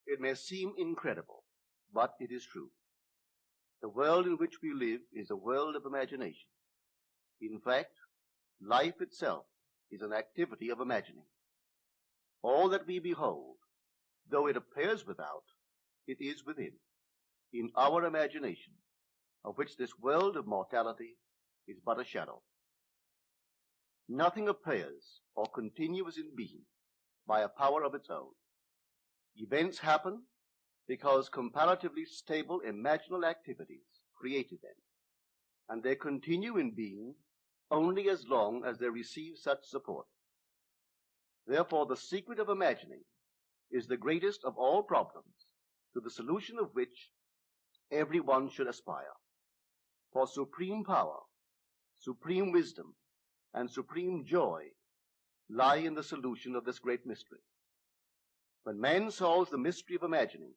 It may seem incredible, but it is true. The world in which we live is a world of imagination. In fact, life itself is an activity of imagining. All that we behold, though it appears without, it is within, in our imagination, of which this world of mortality is but a shadow. Nothing appears or continues in being by a power of its own. Events happen because comparatively stable imaginal activities created them, and they continue in being only as long as they receive such support. Therefore, the secret of imagining is the greatest of all problems, to the solution of which everyone should aspire. For supreme power, supreme wisdom, and supreme joy lie in the solution of this great mystery. When man solves the mystery of imagining,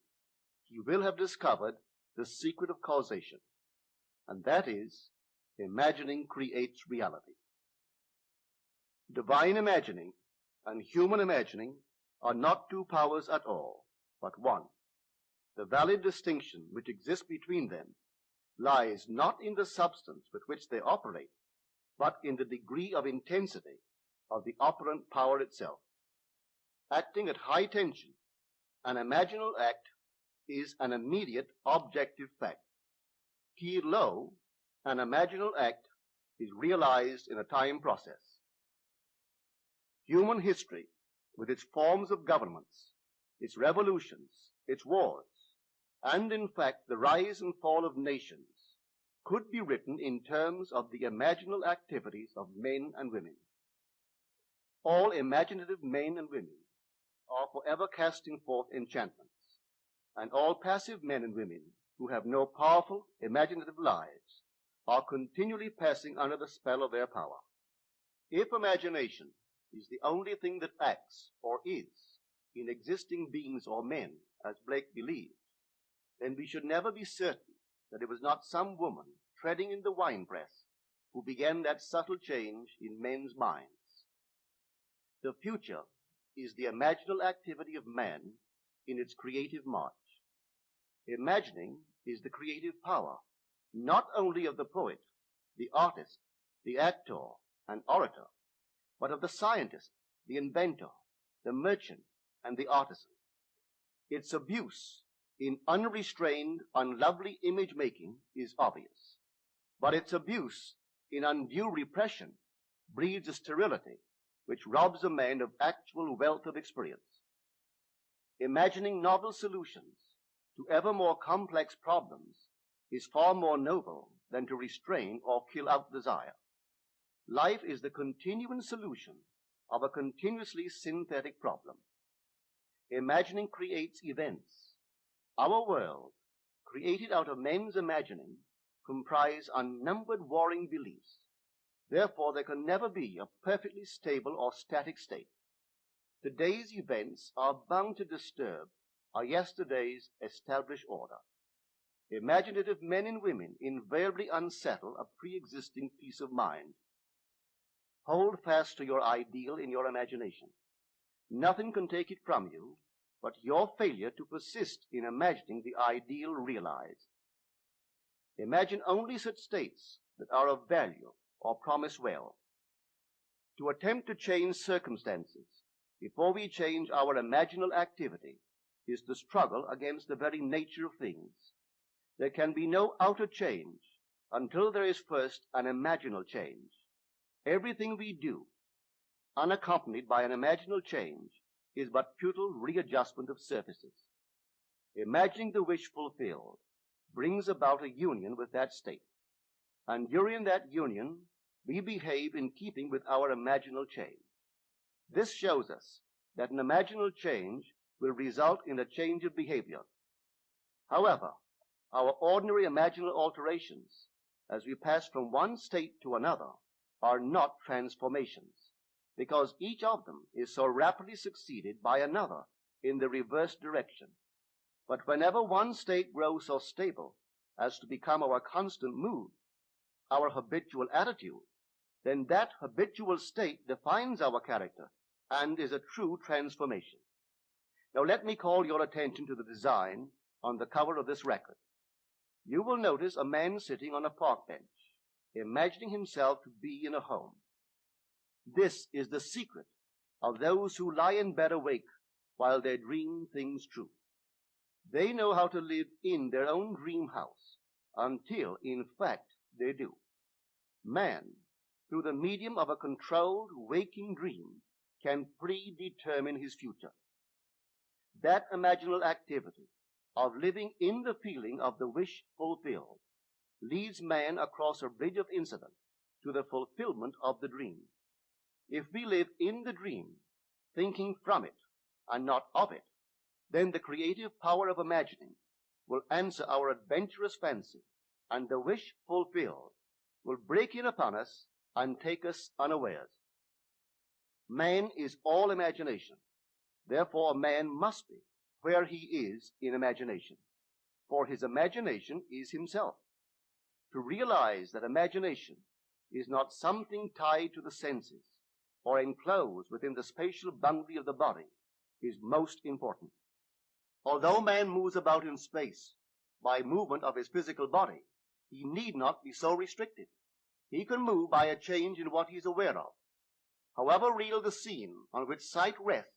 he will have discovered the secret of causation, and that is, imagining creates reality. Divine imagining and human imagining are not two powers at all, but one. The valid distinction which exists between them lies not in the substance with which they operate, but in the degree of intensity of the operant power itself. Acting at high tension, an imaginal act is an immediate objective fact. Keyed low, an imaginal act is realized in a time process. Human history, with its forms of governments, its revolutions, its wars, and in fact the rise and fall of nations, could be written in terms of the imaginal activities of men and women. All imaginative men and women are forever casting forth enchantments, and all passive men and women who have no powerful imaginative lives are continually passing under the spell of their power. If imagination is the only thing that acts or is in existing beings or men, as Blake believed, then we should never be certain that it was not some woman treading in the winepress who began that subtle change in men's minds. The future is the imaginal activity of man in its creative march. Imagining is the creative power, not only of the poet, the artist, the actor, and orator, but of the scientist, the inventor, the merchant, and the artisan. Its abuse in unrestrained, unlovely image-making is obvious, but its abuse in undue repression breeds a sterility which robs a man of actual wealth of experience. Imagining novel solutions to ever more complex problems is far more noble than to restrain or kill out desire. Life is the continuing solution of a continuously synthetic problem. Imagining creates events. Our world, created out of men's imagining, comprise unnumbered warring beliefs. Therefore, there can never be a perfectly stable or static state. Today's events are bound to disturb our yesterday's established order. Imaginative men and women invariably unsettle a pre-existing peace of mind. Hold fast to your ideal in your imagination. Nothing can take it from you but your failure to persist in imagining the ideal realized. Imagine only such states that are of value or promise well. To attempt to change circumstances before we change our imaginal activity is to struggle against the very nature of things. There can be no outer change until there is first an imaginal change. Everything we do, unaccompanied by an imaginal change, is but futile readjustment of surfaces. Imagining the wish fulfilled brings about a union with that state, and during that union we behave in keeping with our imaginal change. This shows us that an imaginal change will result in a change of behavior. However, our ordinary imaginal alterations, as we pass from one state to another, are not transformations, because each of them is so rapidly succeeded by another in the reverse direction. But whenever one state grows so stable as to become our constant mood, our habitual attitude, then that habitual state defines our character and is a true transformation. Now let me call your attention to the design on the cover of this record. You will notice a man sitting on a park bench, imagining himself to be in a home. This is the secret of those who lie in bed awake while they dream things true. They know how to live in their own dream house until, in fact, they do. Man, through the medium of a controlled waking dream, can predetermine his future. That imaginal activity of living in the feeling of the wish fulfilled leads man across a bridge of incident to the fulfillment of the dream. If we live in the dream, thinking from it and not of it, then the creative power of imagining will answer our adventurous fancy, and the wish fulfilled will break in upon us and take us unawares. Man is all imagination. Therefore, a man must be where he is in imagination, for his imagination is himself. To realize that imagination is not something tied to the senses or enclosed within the spatial boundary of the body is most important. Although man moves about in space by movement of his physical body, he need not be so restricted. He can move by a change in what he is aware of. However real the scene on which sight rests,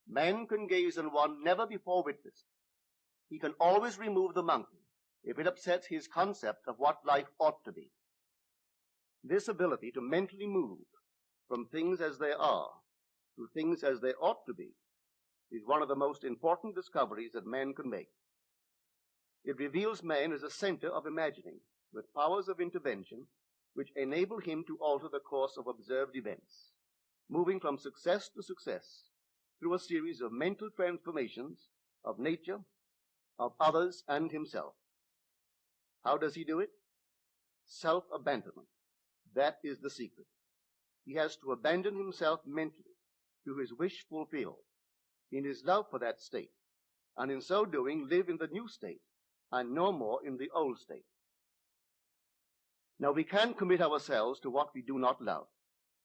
man can gaze on one never before witnessed. He can always remove the monkey if it upsets his concept of what life ought to be. This ability to mentally move from things as they are to things as they ought to be is one of the most important discoveries that man can make. It reveals man as a center of imagining with powers of intervention which enable him to alter the course of observed events, moving from success to success through a series of mental transformations of nature, of others, and himself. How does he do it? Self-abandonment. That is the secret. He has to abandon himself mentally to his wish fulfilled, in his love for that state, and in so doing live in the new state and no more in the old state. Now we can't commit ourselves to what we do not love.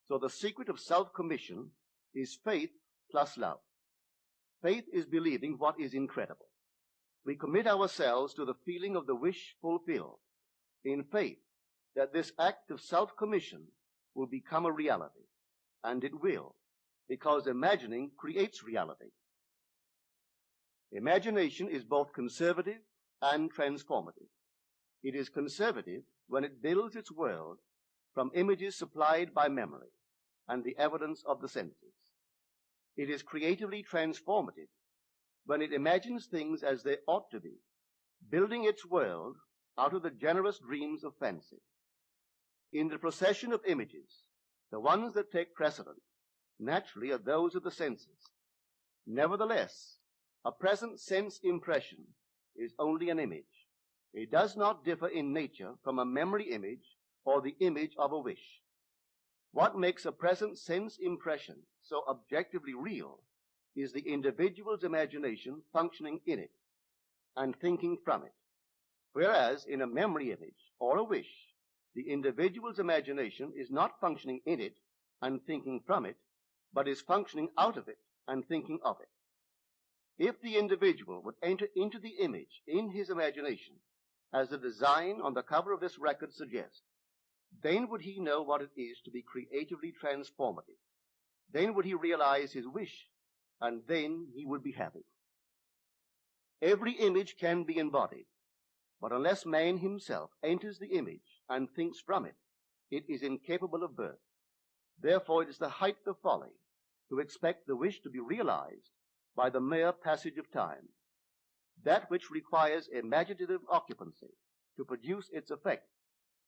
So the secret of self-commission is faith plus love. Faith is believing what is incredible. We commit ourselves to the feeling of the wish fulfilled in faith that this act of self-commission will become a reality, and it will, because imagining creates reality. Imagination is both conservative and transformative. It is conservative when it builds its world from images supplied by memory and the evidence of the senses. It is creatively transformative when it imagines things as they ought to be, building its world out of the generous dreams of fancy. In the procession of images, the ones that take precedent naturally are those of the senses. Nevertheless, a present sense impression is only an image. It does not differ in nature from a memory image or the image of a wish. What makes a present sense impression so objectively real is the individual's imagination functioning in it and thinking from it, whereas in a memory image or a wish, the individual's imagination is not functioning in it and thinking from it, but is functioning out of it and thinking of it. If the individual would enter into the image in his imagination, as the design on the cover of this record suggests, then would he know what it is to be creatively transformative. Then would he realize his wish, and then he would be happy. Every image can be embodied, but unless man himself enters the image and thinks from it, it is incapable of birth. Therefore, it is the height of folly to expect the wish to be realized by the mere passage of time. That which requires imaginative occupancy to produce its effect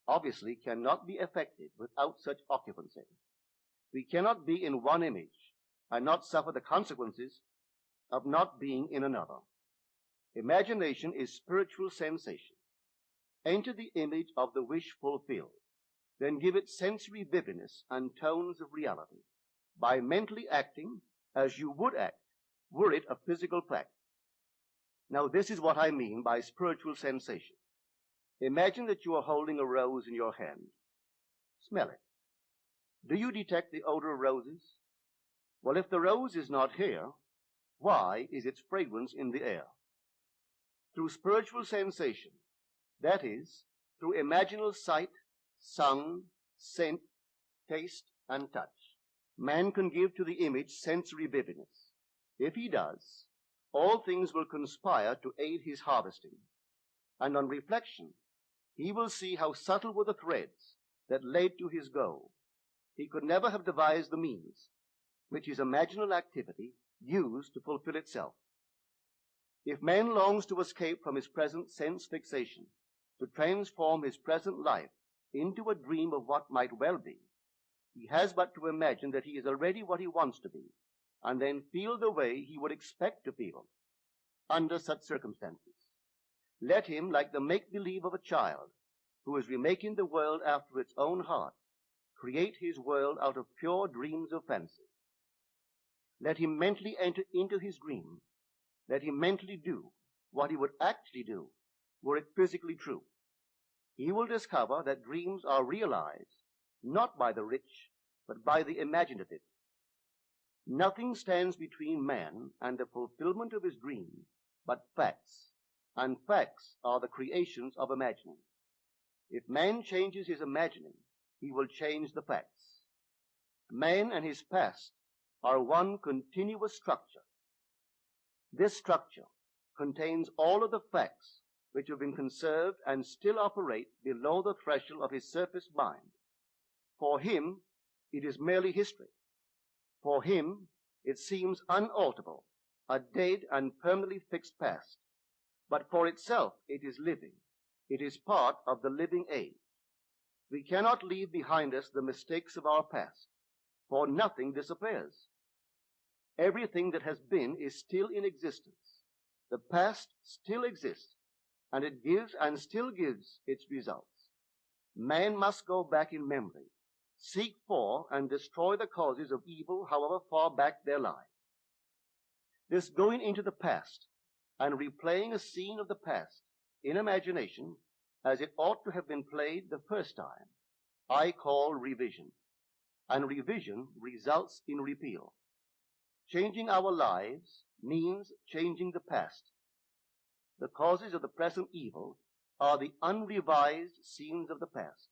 obviously cannot be effected without such occupancy. We cannot be in one image and not suffer the consequences of not being in another. Imagination is spiritual sensation. Enter the image of the wish fulfilled, then give it sensory vividness and tones of reality by mentally acting as you would act were it a physical fact. Now, this is what I mean by spiritual sensation. Imagine that you are holding a rose in your hand. Smell it. Do you detect the odor of roses? Well, if the rose is not here, Why is its fragrance in the air? Through spiritual sensation, that is, through imaginal sight, sound, scent, taste, and touch, man can give to the image sensory vividness. If he does, all things will conspire to aid his harvesting. And on reflection, he will see how subtle were the threads that led to his goal. He could never have devised the means which his imaginal activity used to fulfill itself. If man longs to escape from his present sense fixation, to transform his present life into a dream of what might well be, he has but to imagine that he is already what he wants to be, and then feel the way he would expect to feel under such circumstances. Let him, like the make-believe of a child who is remaking the world after its own heart, create his world out of pure dreams of fancy. Let him mentally enter into his dream. Let him mentally do what he would actually do were it physically true. He will discover that dreams are realized not by the rich, but by the imaginative. Nothing stands between man and the fulfillment of his dream but facts, and facts are the creations of imagining. If man changes his imagining, he will change the facts. Man and his past are one continuous structure. This structure contains all of the facts which have been conserved and still operate below the threshold of his surface mind. For him, it is merely history. For him, it seems unalterable, a dead and permanently fixed past. But for itself, it is living. It is part of the living age. We cannot leave behind us the mistakes of our past, for nothing disappears. Everything that has been is still in existence. The past still exists, and it gives and still gives its results. Man must go back in memory, seek for and destroy the causes of evil, however far back they lie. This going into the past and replaying a scene of the past in imagination as it ought to have been played the first time, I call revision. And revision results in repeal. Changing our lives means changing the past. The causes of the present evil are the unrevised scenes of the past.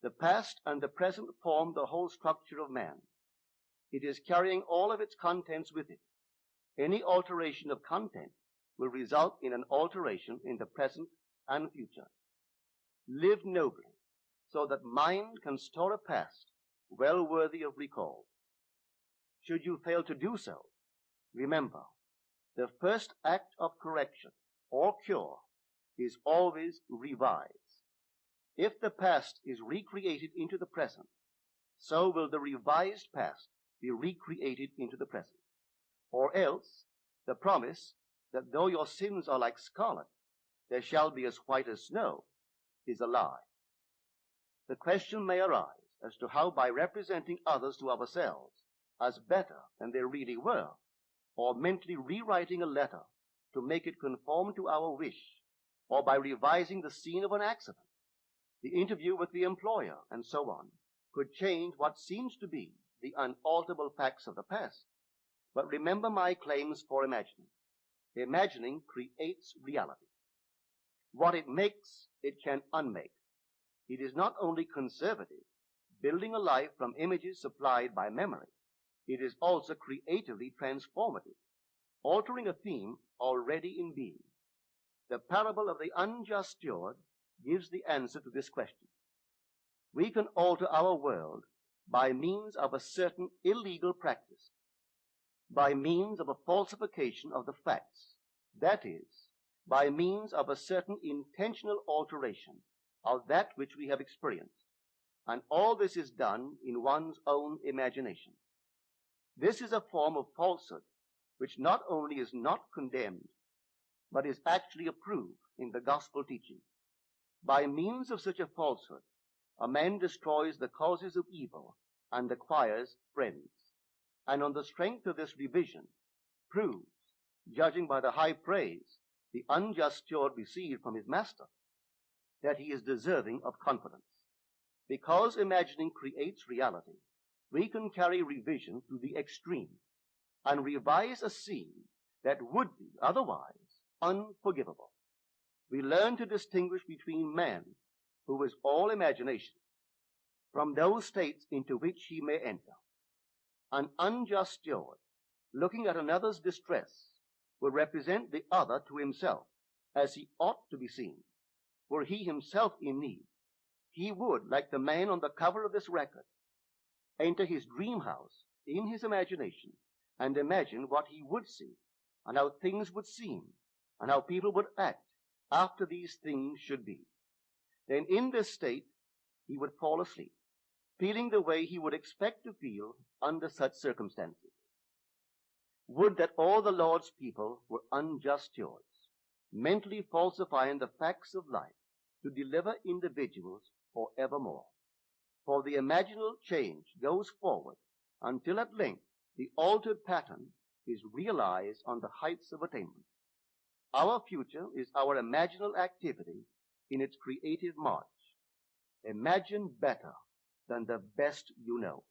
The past and the present form the whole structure of man. It is carrying all of its contents with it. Any alteration of content will result in an alteration in the present and future. Live nobly, so that mind can store a past well worthy of recall. Should you fail to do so, remember, the first act of correction or cure is always revise. If the past is recreated into the present, so will the revised past be recreated into the present. Or else, the promise that though your sins are like scarlet, they shall be as white as snow, is a lie. The question may arise as to how, by representing others to ourselves as better than they really were, or mentally rewriting a letter to make it conform to our wish, or by revising the scene of an accident, the interview with the employer, and so on, could change what seems to be the unalterable facts of the past. But remember my claims for imagining. Imagining creates reality. What it makes, it can unmake. It is not only conservative, building a life from images supplied by memory. It is also creatively transformative, altering a theme already in being. The parable of the unjust steward gives the answer to this question. We can alter our world by means of a certain illegal practice, by means of a falsification of the facts, that is, by means of a certain intentional alteration of that which we have experienced, and all this is done in one's own imagination. This is a form of falsehood which not only is not condemned, but is actually approved in the gospel teaching. By means of such a falsehood, a man destroys the causes of evil and acquires friends, and on the strength of this revision, proves, judging by the high praise the unjust steward received from his master, that he is deserving of confidence. Because imagining creates reality, we can carry revision to the extreme. and revise a scene that would be otherwise unforgivable. We learn to distinguish between man, who is all imagination, from those states into which he may enter. An unjust steward, looking at another's distress, will represent the other to himself as he ought to be seen. Were he himself in need, he would, like the man on the cover of this record, enter his dream house in his imagination and imagine what he would see and how things would seem and how people would act after these things should be. Then in this state, he would fall asleep, feeling the way he would expect to feel under such circumstances. Would that all the Lord's people were unjust stewards, mentally falsifying the facts of life to deliver individuals forevermore. For the imaginal change goes forward until at length the altered pattern is realized on the heights of attainment. Our future is our imaginal activity in its creative march. Imagine better than the best you know.